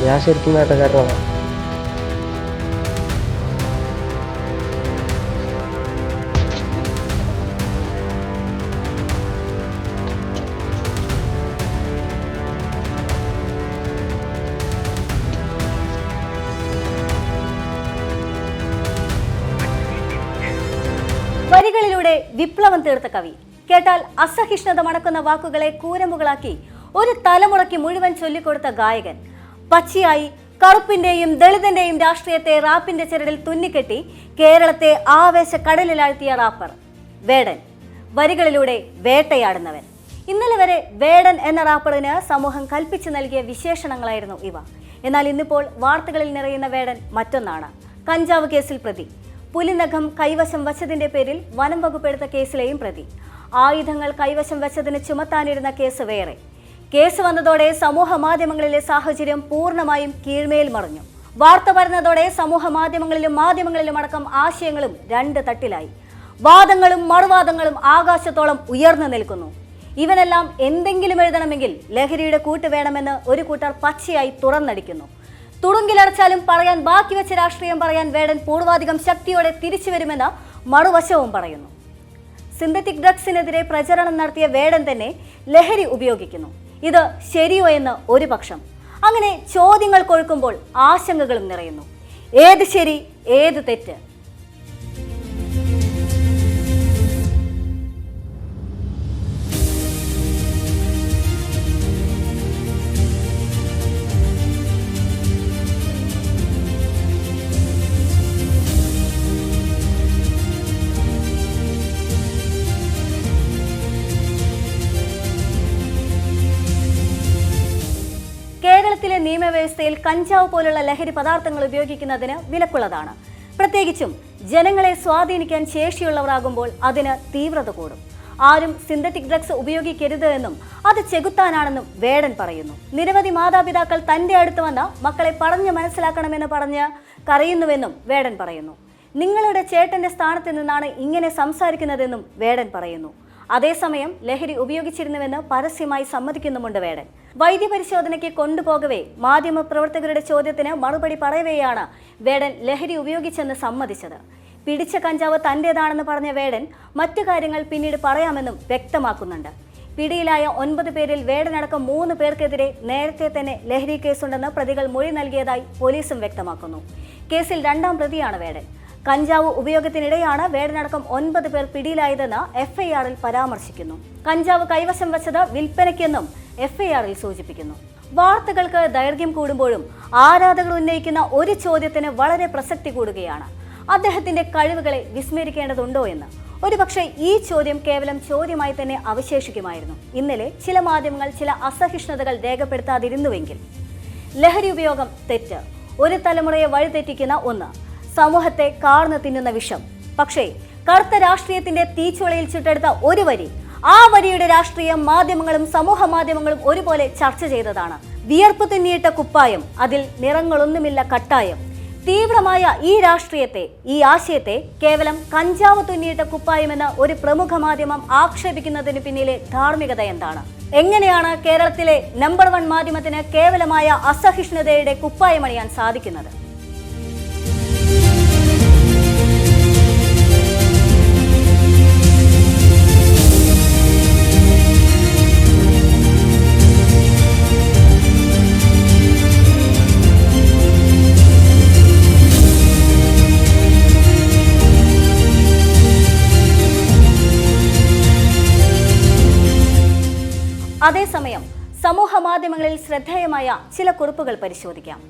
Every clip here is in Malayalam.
ഞാൻ ശരിക്കും വേട്ടക്കാരനാണ്. വരികളിലൂടെ വിപ്ലവം തീർത്ത കവി, കേട്ടാൽ അസഹിഷ്ണുത മണക്കുന്ന വാക്കുകളെ കൂരമ്പുകളാക്കി ഒരു തലമുറയ്ക്ക് മുഴുവൻ ചൊല്ലിക്കൊടുത്ത ഗായകൻ, പച്ചയായി കറുപ്പിന്റെയും ദളിതന്റെയും രാഷ്ട്രീയത്തെ റാപ്പിന്റെ ചരടിൽ തുന്നിക്കെട്ടി കേരളത്തെ ആവേശ കടലിലാഴ്ത്തിയ റാപ്പർ വേടൻ. വരികളിലൂടെ വേട്ടയാടുന്നവൻ. ഇന്നലെ വരെ വേടൻ എന്ന റാപ്പറിന് സമൂഹം കൽപ്പിച്ചു നൽകിയ വിശേഷണങ്ങളായിരുന്നു ഇവ. എന്നാൽ ഇന്നിപ്പോൾ വാർത്തകളിൽ നിറയുന്ന വേടൻ മറ്റൊന്നാണ്. കഞ്ചാവ് കേസിൽ പ്രതി, പുലിനഖം കൈവശം വച്ചതിന്റെ പേരിൽ വനം വകുപ്പെടുത്ത കേസിലെയും പ്രതി, ആയുധങ്ങൾ കൈവശം വച്ചതിന് ചുമത്താനിരുന്ന കേസ് വേറെ. കേസ് വന്നതോടെ സമൂഹ മാധ്യമങ്ങളിലെ സാഹചര്യം പൂർണ്ണമായും കീഴ്മേൽ മറിഞ്ഞു. വാർത്ത പരന്നതോടെ സമൂഹ മാധ്യമങ്ങളിലും അടക്കം ആശയങ്ങളും രണ്ട് തട്ടിലായി. വാദങ്ങളും മറുവാദങ്ങളും ആകാശത്തോളം ഉയർന്നു നിൽക്കുന്നു. ഇവനെല്ലാം എന്തെങ്കിലും എഴുതണമെങ്കിൽ ലഹരിയുടെ കൂട്ട് വേണമെന്ന് ഒരു കൂട്ടർ പച്ചയായി തുറന്നടിക്കുന്നു. തുടുങ്കിലടച്ചാലും പറയാൻ ബാക്കി വെച്ച രാഷ്ട്രീയം പറയാൻ വേടൻ പൂർവാധികം ശക്തിയോടെ തിരിച്ചു വരുമെന്ന് മറുവശവും പറയുന്നു. സിന്തറ്റിക് ഡ്രഗ്സിനെതിരെ പ്രചരണം നടത്തിയ വേടൻ തന്നെ ലഹരി ഉപയോഗിക്കുന്നു. ഇത് ശരിയോ എന്ന് ഒരു പക്ഷം. അങ്ങനെ ചോദ്യങ്ങൾ കൊഴുക്കുമ്പോൾ ആശങ്കകളും നിറയുന്നു. ഏത് ശരി, ഏത് തെറ്റ്? കേരളത്തിലെ നിയമവ്യവസ്ഥയിൽ കഞ്ചാവ് പോലുള്ള ലഹരി പദാർത്ഥങ്ങൾ ഉപയോഗിക്കുന്നതിന് വിലക്കുള്ളതാണ്. പ്രത്യേകിച്ചും ജനങ്ങളെ സ്വാധീനിക്കാൻ ശേഷിയുള്ളവരാകുമ്പോൾ അതിന് തീവ്രത കൂടും. ആരും സിന്തറ്റിക് ഡ്രഗ്സ് ഉപയോഗിക്കരുത് എന്നും അത് ചെകുത്താനാണെന്നും വേടൻ പറയുന്നു. നിരവധി മാതാപിതാക്കൾ തന്റെ അടുത്ത് വന്ന മക്കളെ പറഞ്ഞു മനസ്സിലാക്കണമെന്ന് പറഞ്ഞ് കരയുന്നുവെന്നും വേടൻ പറയുന്നു. നിങ്ങളുടെ ചേട്ടന്റെ സ്ഥാനത്ത് നിന്നാണ് ഇങ്ങനെ സംസാരിക്കുന്നതെന്നും വേടൻ പറയുന്നു. അതേസമയം ലഹരി ഉപയോഗിച്ചിരുന്നുവെന്ന് പരസ്യമായി സമ്മതിക്കുന്നുമുണ്ട് വേടൻ. വൈദ്യപരിശോധനയ്ക്ക് കൊണ്ടുപോകവേ മാധ്യമപ്രവർത്തകരുടെ ചോദ്യത്തിന് മറുപടി പറയവെയാണ് വേടൻ ലഹരി ഉപയോഗിച്ചെന്ന് സമ്മതിച്ചത്. പിടിച്ച കഞ്ചാവ് തന്റേതാണെന്ന് പറഞ്ഞ വേടൻ മറ്റു കാര്യങ്ങൾ പിന്നീട് പറയാമെന്നും വ്യക്തമാക്കുന്നുണ്ട്. പിടിയിലായ 9 പേരിൽ വേടനടക്കം 3 പേർക്കെതിരെ നേരത്തെ തന്നെ ലഹരി കേസുണ്ടെന്ന് പ്രതികൾ മൊഴി നൽകിയതായി പോലീസും വ്യക്തമാക്കുന്നു. കേസിൽ 2ാം പ്രതിയാണ് വേടൻ. കഞ്ചാവ് ഉപയോഗത്തിനിടെയാണ് വേടനടക്കം 9 പേർ പിടിയിലായതെന്ന് FIR-ൽ പരാമർശിക്കുന്നു. കഞ്ചാവ് കൈവശം വച്ചത് വിൽപ്പനയ്ക്കെന്നും FIR-ൽ സൂചിപ്പിക്കുന്നു. വാർത്തകൾക്ക് ദൈർഘ്യം കൂടുമ്പോഴും ആരാധകർ ഉന്നയിക്കുന്ന ഒരു ചോദ്യത്തിന് വളരെ പ്രസക്തി കൂടുകയാണ്. അദ്ദേഹത്തിന്റെ കഴിവുകളെ വിസ്മരിക്കേണ്ടതുണ്ടോ എന്ന്. ഒരുപക്ഷെ ഈ ചോദ്യം കേവലം ചോദ്യമായി തന്നെ അവശേഷിക്കുമായിരുന്നു ഇന്നലെ ചില മാധ്യമങ്ങൾ ചില അസഹിഷ്ണുതകൾ രേഖപ്പെടുത്താതിരുന്നുവെങ്കിൽ. ലഹരി ഉപയോഗം തെറ്റ്, ഒരു തലമുറയെ വഴിതെറ്റിക്കുന്ന ഒന്ന്, സമൂഹത്തെ കാർന്നു തിന്നുന്ന വിഷം. പക്ഷേ കറുത്ത രാഷ്ട്രീയത്തിന്റെ തീച്ചുളയിൽ ചുട്ടെടുത്ത ഒരു വരി, ആ വരിയുടെ രാഷ്ട്രീയം മാധ്യമങ്ങളും സമൂഹ മാധ്യമങ്ങളും ഒരുപോലെ ചർച്ച ചെയ്തതാണ്. വിയർപ്പ് തുന്നിയിട്ട കുപ്പായം, അതിൽ നിറങ്ങളൊന്നുമില്ല കട്ടായം. തീവ്രമായ ഈ രാഷ്ട്രീയത്തെ, ഈ ആശയത്തെ കേവലം കഞ്ചാവ് തുന്നിയിട്ട കുപ്പായമെന്ന് ഒരു പ്രമുഖ മാധ്യമം ആക്ഷേപിക്കുന്നതിന് പിന്നിലെ ധാർമ്മികത എന്താണ്? എങ്ങനെയാണ് കേരളത്തിലെ നമ്പർ 1 മാധ്യമത്തിന് കേവലമായ അസഹിഷ്ണുതയുടെ കുപ്പായമണിയാൻ സാധിക്കുന്നത്? അതേസമയം സമൂഹ മാധ്യമങ്ങളിൽ ശ്രദ്ധേയമായ ചില കുറിപ്പുകൾ പരിശോധിക്കാം.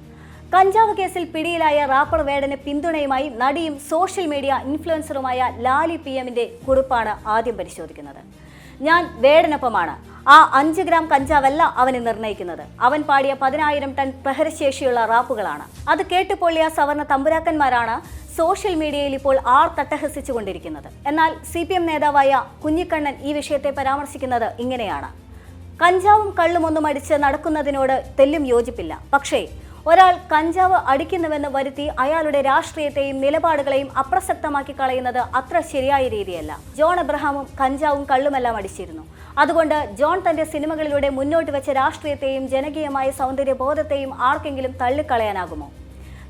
കഞ്ചാവ് കേസിൽ പിടിയിലായ റാപ്പർ വേടന് പിന്തുണയുമായി നടിയും സോഷ്യൽ മീഡിയ ഇൻഫ്ലുവൻസറുമായ ലാലി PM-ന്റെ കുറിപ്പാണ് ആദ്യം പരിശോധിക്കുന്നത്. ഞാൻ വേടനൊപ്പമാണ്. ആ 5 ഗ്രാം കഞ്ചാവല്ല അവനെ നിർണ്ണയിക്കുന്നത്. അവൻ പാടിയ 10,000 ടൺ പ്രഹരശേഷിയുള്ള റാപ്പുകളാണ്. അത് കേട്ടുപൊള്ളിയ സവർണ തമ്പുരാക്കന്മാരാണ് സോഷ്യൽ മീഡിയയിൽ ഇപ്പോൾ തട്ടഹസിച്ചുകൊണ്ടിരിക്കുന്നത്. എന്നാൽ CPM നേതാവായ കുഞ്ഞിക്കണ്ണൻ ഈ വിഷയത്തെ പരാമർശിക്കുന്നത് ഇങ്ങനെയാണ്: കഞ്ചാവും കള്ളും ഒന്നും അടിച്ച് നടക്കുന്നതിനോട് തെല്ലും യോജിപ്പില്ല. പക്ഷേ ഒരാൾ കഞ്ചാവ് അടിക്കുന്നുവെന്ന് വരുത്തി അയാളുടെ രാഷ്ട്രീയത്തെയും നിലപാടുകളെയും അപ്രസക്തമാക്കി കളയുന്നത് അത്ര ശരിയായ രീതിയല്ല. ജോൺ എബ്രഹാമും കഞ്ചാവും കള്ളുമെല്ലാം അടിച്ചിരുന്നു. അതുകൊണ്ട് ജോൺ തന്റെ സിനിമകളിലൂടെ മുന്നോട്ട് വെച്ച രാഷ്ട്രീയത്തെയും ജനകീയമായ സൗന്ദര്യബോധത്തെയും ആർക്കെങ്കിലും തള്ളിക്കളയാനാകുമോ?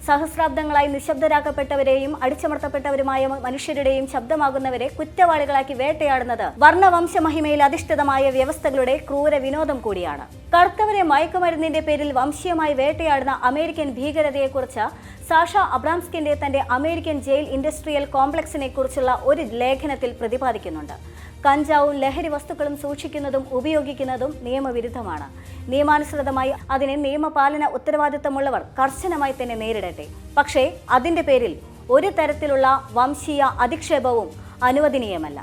സഹസ്രാബ്ദങ്ങളായി നിശബ്ദരാക്കപ്പെട്ടവരെയും അടിച്ചമർത്തപ്പെട്ടവരുമായ മനുഷ്യരുടെയും ശബ്ദമാകുന്നവരെ കുറ്റവാളികളാക്കി വേട്ടയാടുന്നത് വർണ്ണവംശമഹിമയിൽ അധിഷ്ഠിതമായ വ്യവസ്ഥകളുടെ ക്രൂര വിനോദം കൂടിയാണ്. കറുത്തവരെ മയക്കുമരുന്നിന്റെ പേരിൽ വംശീയമായി വേട്ടയാടുന്ന അമേരിക്കൻ ഭീകരതയെക്കുറിച്ച് സാഷ അബ്രാംസ്കിന്റെ തന്റെ അമേരിക്കൻ ജയിൽ ഇൻഡസ്ട്രിയൽ കോംപ്ലക്സിനെ കുറിച്ചുള്ള ഒരു ലേഖനത്തിൽ പ്രതിപാദിക്കുന്നുണ്ട്. കഞ്ചാവും ലഹരി വസ്തുക്കളും സൂക്ഷിക്കുന്നതും ഉപയോഗിക്കുന്നതും നിയമവിരുദ്ധമാണ്. നിയമാനുസൃതമായി അതിനെ നിയമപാലന ഉത്തരവാദിത്തമുള്ളവർ കർശനമായി തന്നെ നേരിടട്ടെ. പക്ഷേ അതിന്റെ പേരിൽ ഒരു തരത്തിലുള്ള വംശീയ അധിക്ഷേപവും അനുവദനീയമല്ല.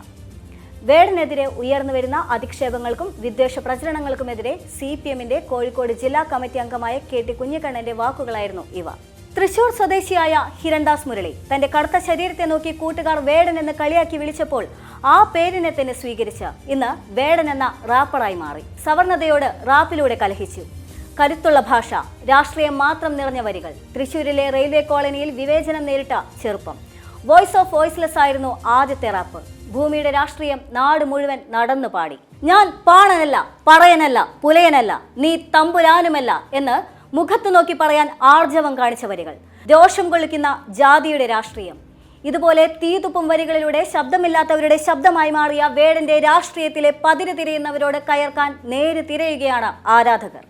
വേടനെതിരെ ഉയർന്നുവരുന്ന അധിക്ഷേപങ്ങൾക്കും വിദ്വേഷ പ്രചരണങ്ങൾക്കുമെതിരെ CPMന്റെ കോഴിക്കോട് ജില്ലാ കമ്മിറ്റി അംഗമായ KT കുഞ്ഞിക്കണ്ണന്റെ വാക്കുകളായിരുന്നു ഇവ. തൃശൂർ സ്വദേശിയായ ഹിരൺദാസ് മുരളി തന്റെ കറുത്ത ശരീരത്തെ നോക്കി കൂട്ടുകാർ വേടൻ എന്ന് കളിയാക്കി വിളിച്ചപ്പോൾ ആ പേരിനെ തന്നെ സ്വീകരിച്ച് ഇന്ന് വേടൻ എന്ന റാപ്പറായി മാറി. സവർണതയോട് റാപ്പിലൂടെ കലഹിച്ചു. കരുത്തുള്ള ഭാഷ, രാഷ്ട്രീയം മാത്രം നിറഞ്ഞ വരികൾ. തൃശൂരിലെ റെയിൽവേ കോളനിയിൽ വിവേചനം നേരിട്ട ചെറുപ്പം. വോയിസ് ഓഫ് വോയിസ്ലെസ് ആയിരുന്നു ആദ്യത്തെ റാപ്പ്. ഭൂമിയുടെ രാഷ്ട്രീയം നാട് മുഴുവൻ നടന്നു പാടി. ഞാൻ പാണനല്ല, പറയനല്ല, പുലയനല്ല, നീ തമ്പുരാനുമല്ല എന്ന് മുഖത്ത് നോക്കി പറയാൻ ആർജവം കാണിച്ച വരികൾ. രോഷം കൊള്ളിക്കുന്ന ജാതിയുടെ രാഷ്ട്രീയം. ഇതുപോലെ തീതുപ്പും വരികളിലൂടെ ശബ്ദമില്ലാത്തവരുടെ ശബ്ദമായി മാറിയ വേടന്റെ രാഷ്ട്രീയത്തിലെ പതിര് തിരയുന്നവരോട് കയർക്കാൻ നേര് തിരയുകയാണ് ആരാധകർ.